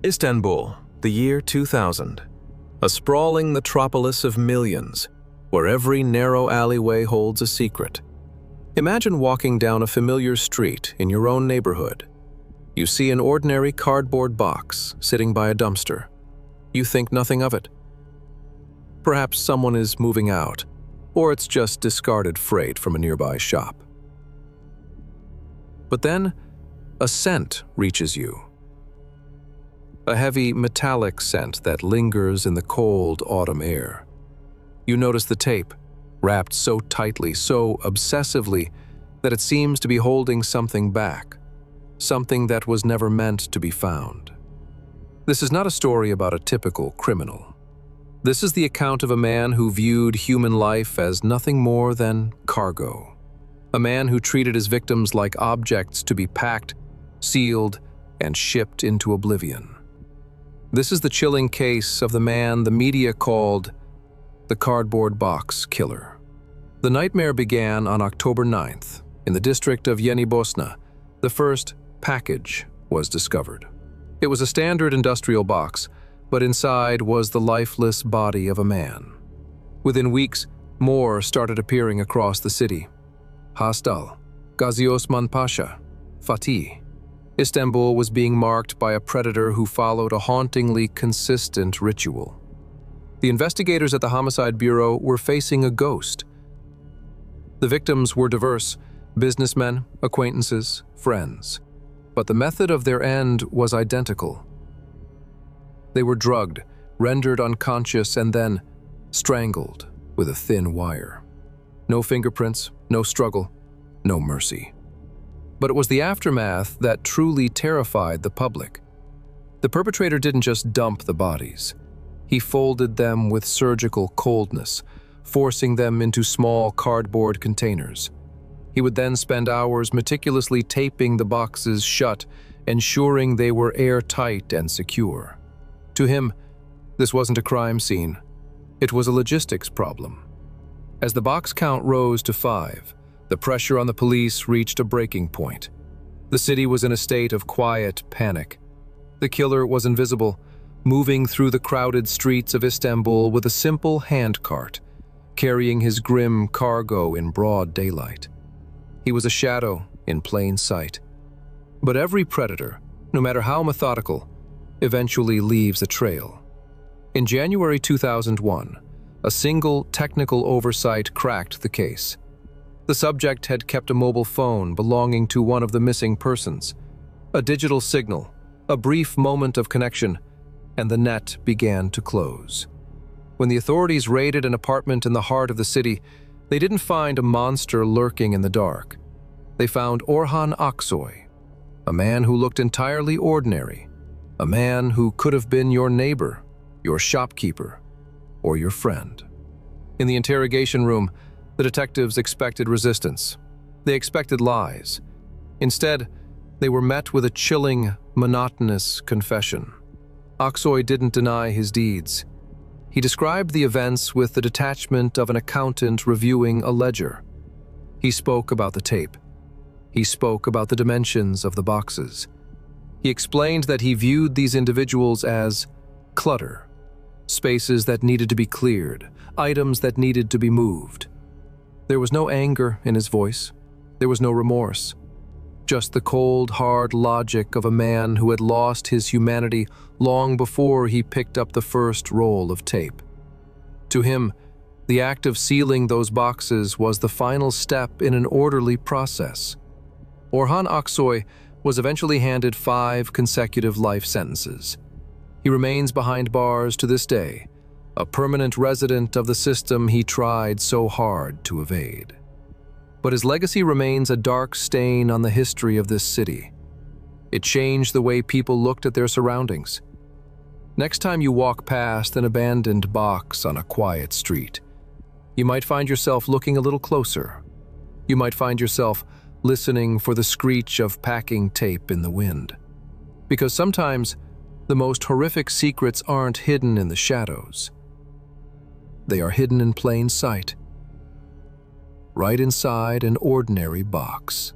Istanbul, the year 2000. A sprawling metropolis of millions, where every narrow alleyway holds a secret. Imagine walking down a familiar street in your own neighborhood. You see an ordinary cardboard box sitting by a dumpster. You think nothing of it. Perhaps someone is moving out, or it's just discarded freight from a nearby shop. But then, a scent reaches you. A heavy, metallic scent that lingers in the cold autumn air. You notice the tape, wrapped so tightly, so obsessively, that it seems to be holding something back, something that was never meant to be found. This is not a story about a typical criminal. This is the account of a man who viewed human life as nothing more than cargo. A man who treated his victims like objects to be packed, sealed, and shipped into oblivion. This is the chilling case of the man the media called the cardboard box killer. The nightmare began on October 9th. In the district of Yeni Bosna, the first package was discovered. It was a standard industrial box, but inside was the lifeless body of a man. Within weeks, more started appearing across the city. Hastal, Gazi Osman Pasha, Fatih. Istanbul was being marked by a predator who followed a hauntingly consistent ritual. The investigators at the Homicide Bureau were facing a ghost. The victims were diverse: businessmen, acquaintances, friends. But the method of their end was identical. They were drugged, rendered unconscious, and then strangled with a thin wire. No fingerprints, no struggle, no mercy. But it was the aftermath that truly terrified the public. The perpetrator didn't just dump the bodies. He folded them with surgical coldness, forcing them into small cardboard containers. He would then spend hours meticulously taping the boxes shut, ensuring they were airtight and secure. To him, this wasn't a crime scene. It was a logistics problem. As the box count rose to 5, the pressure on the police reached a breaking point. The city was in a state of quiet panic. The killer was invisible, moving through the crowded streets of Istanbul with a simple handcart, carrying his grim cargo in broad daylight. He was a shadow in plain sight. But every predator, no matter how methodical, eventually leaves a trail. In January 2001, a single technical oversight cracked the case. The subject had kept a mobile phone belonging to one of the missing persons. A digital signal, a brief moment of connection, and the net began to close. When the authorities raided an apartment in the heart of the city, they didn't find a monster lurking in the dark. They found Orhan Aksoy, a man who looked entirely ordinary, a man who could have been your neighbor, your shopkeeper, or your friend. In the interrogation room, the detectives expected resistance. They expected lies. Instead, they were met with a chilling, monotonous confession. Aksoy didn't deny his deeds. He described the events with the detachment of an accountant reviewing a ledger. He spoke about the tape. He spoke about the dimensions of the boxes. He explained that he viewed these individuals as clutter, spaces that needed to be cleared, items that needed to be moved. There was no anger in his voice. There was no remorse. Just the cold, hard logic of a man who had lost his humanity long before he picked up the first roll of tape. To him, the act of sealing those boxes was the final step in an orderly process. Orhan Aksoy was eventually handed 5 consecutive life sentences. He remains behind bars to this day, a permanent resident of the system he tried so hard to evade. But his legacy remains a dark stain on the history of this city. It changed the way people looked at their surroundings. Next time you walk past an abandoned box on a quiet street, you might find yourself looking a little closer. You might find yourself listening for the screech of packing tape in the wind. Because sometimes the most horrific secrets aren't hidden in the shadows. They are hidden in plain sight, right inside an ordinary box.